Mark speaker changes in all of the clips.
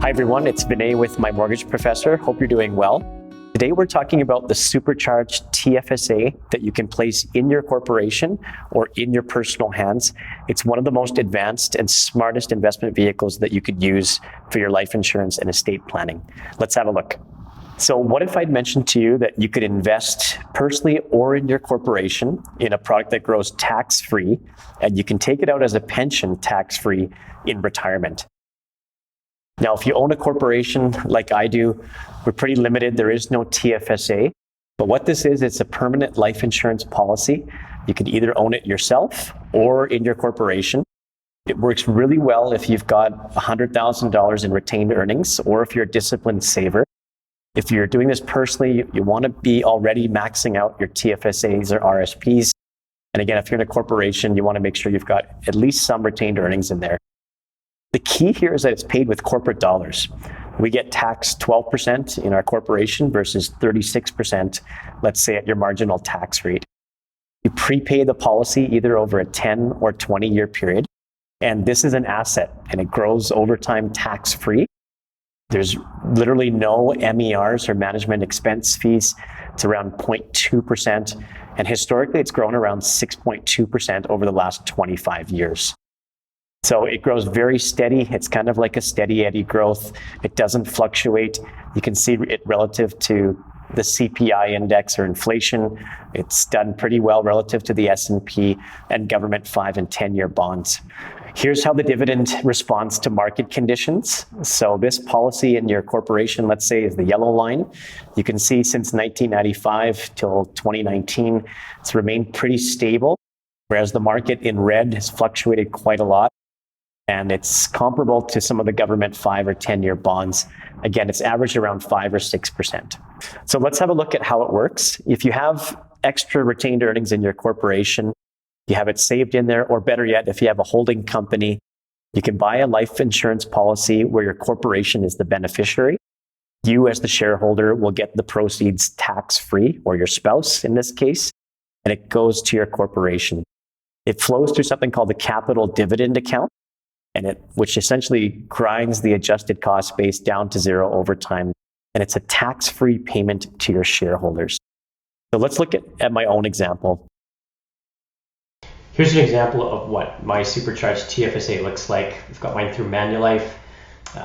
Speaker 1: Hi everyone, it's Vinay with My Mortgage Professor. Hope you're doing well. Today we're talking about the supercharged TFSA that you can place in your corporation or in your personal hands. It's one of the most advanced and smartest investment vehicles that you could use for your life insurance and estate planning. Let's have a look. So what if I'd mentioned to you that you could invest personally or in your corporation in a product that grows tax-free, and you can take it out as a pension tax-free in retirement? Now, if you own a corporation like I do, we're pretty limited. There is no TFSA. But what this is, it's a permanent life insurance policy. You can either own it yourself or in your corporation. It works really well if you've got $100,000 in retained earnings or if you're a disciplined saver. If you're doing this personally, you want to be already maxing out your TFSAs or RSPs. And again, if you're in a corporation, you want to make sure you've got at least some retained earnings in there. The key here is that it's paid with corporate dollars. We get taxed 12% in our corporation versus 36%, let's say, at your marginal tax rate. You prepay the policy either over a 10 or 20-year period. And this is an asset, and it grows over time tax-free. There's literally no MERs or management expense fees. It's around 0.2%. And historically, it's grown around 6.2% over the last 25 years. So it grows very steady. It's kind of like a steady Eddie growth. It doesn't fluctuate. You can see it relative to the CPI index or inflation. It's done pretty well relative to the S&P and government 5 and 10-year bonds. Here's how the dividend responds to market conditions. So this policy in your corporation, let's say, is the yellow line. You can see since 1995 till 2019, it's remained pretty stable, whereas the market in red has fluctuated quite a lot. And it's comparable to some of the government 5 or 10-year bonds. Again, it's averaged around 5 or 6%. So let's have a look at how it works. If you have extra retained earnings in your corporation, you have it saved in there, or better yet, if you have a holding company, you can buy a life insurance policy where your corporation is the beneficiary. You, as the shareholder, will get the proceeds tax-free, or your spouse in this case, and it goes to your corporation. It flows through something called the capital dividend account, which essentially grinds the adjusted cost base down to zero over time. And it's a tax-free payment to your shareholders. So let's look at my own example.
Speaker 2: Here's an example of what my supercharged TFSA looks like. I've got mine through Manulife.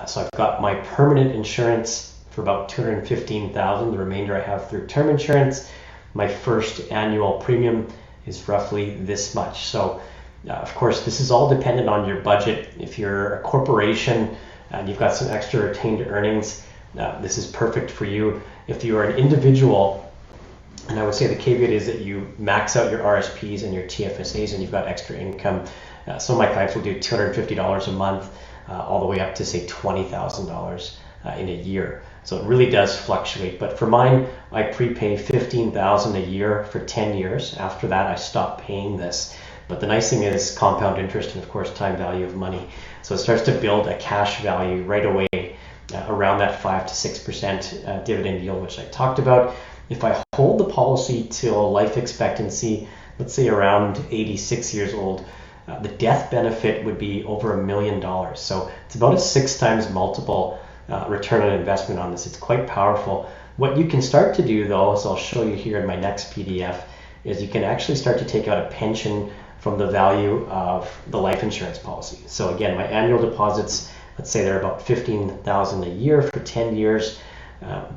Speaker 2: So I've got my permanent insurance for about $215,000. The remainder I have through term insurance. My first annual premium is roughly this much. So of course, this is all dependent on your budget. If you're a corporation and you've got some extra retained earnings, this is perfect for you. If you are an individual, and I would say the caveat is that you max out your RSPs and your TFSAs and you've got extra income. Some of my clients will do $250 a month, all the way up to say $20,000 in a year. So it really does fluctuate. But for mine, I prepay $15,000 a year for 10 years. After that, I stop paying this. But the nice thing is compound interest and, of course, time value of money. So it starts to build a cash value right away around that 5 to 6% dividend yield, which I talked about. If I hold the policy till life expectancy, let's say around 86 years old, the death benefit would be over $1 million. So it's about a 6 times multiple return on investment on this. It's quite powerful. What you can start to do, though, as I'll show you here in my next PDF, is you can actually start to take out a pension from the value of the life insurance policy. So again, my annual deposits, let's say they're about $15,000 a year for 10 years.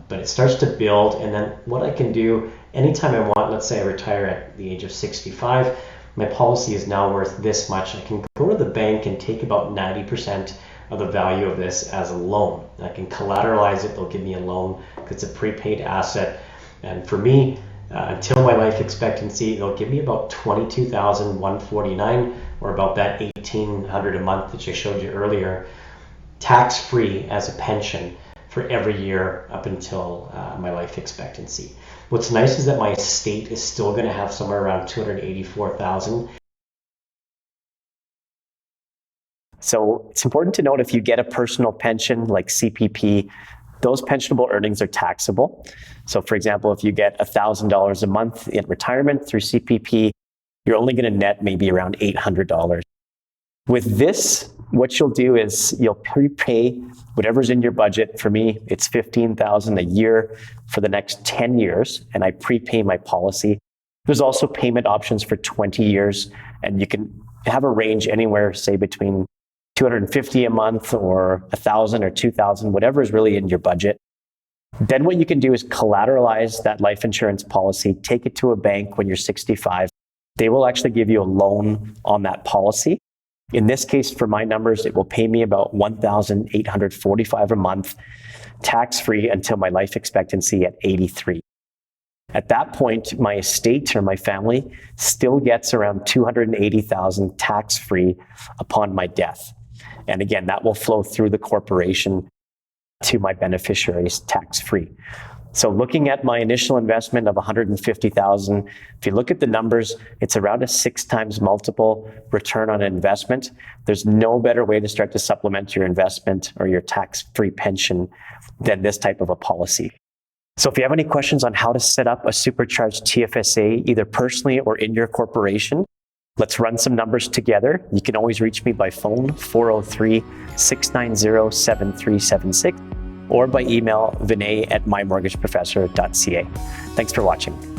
Speaker 2: But it starts to build, and then what I can do anytime I want, let's say I retire at the age of 65, my policy is now worth this much. I can go to the bank and take about 90% of the value of this as a loan. I can collateralize it, they'll give me a loan because it's a prepaid asset. And for me, until my life expectancy, they'll give me about $22,149, or about that $1,800 a month that I showed you earlier, tax-free as a pension for every year up until my life expectancy. What's nice is that my estate is still going to have somewhere around $284,000.
Speaker 1: So it's important to note, if you get a personal pension like CPP, those pensionable earnings are taxable. So for example, if you get $1,000 a month in retirement through CPP, you're only going to net maybe around $800. With this what you'll do is you'll prepay whatever's in your budget. For me, it's $15,000 a year for the next 10 years, and I prepay my policy. There's also payment options for 20 years, and you can have a range anywhere, say between $250 a month or $1,000 or $2,000, whatever is really in your budget. Then what you can do is collateralize that life insurance policy, take it to a bank when you're 65. They will actually give you a loan on that policy. In this case, for my numbers, it will pay me about $1,845 a month, tax-free until my life expectancy at 83. At that point, my estate or my family still gets around $280,000 tax-free upon my death. And again, that will flow through the corporation to my beneficiaries tax-free. So looking at my initial investment of $150,000, if you look at the numbers, it's around a 6 times multiple return on investment. There's no better way to start to supplement your investment or your tax-free pension than this type of a policy. So if you have any questions on how to set up a supercharged TFSA, either personally or in your corporation, let's run some numbers together. You can always reach me by phone, 403-690-7376, or by email, vinay@mymortgageprofessor.ca. Thanks for watching.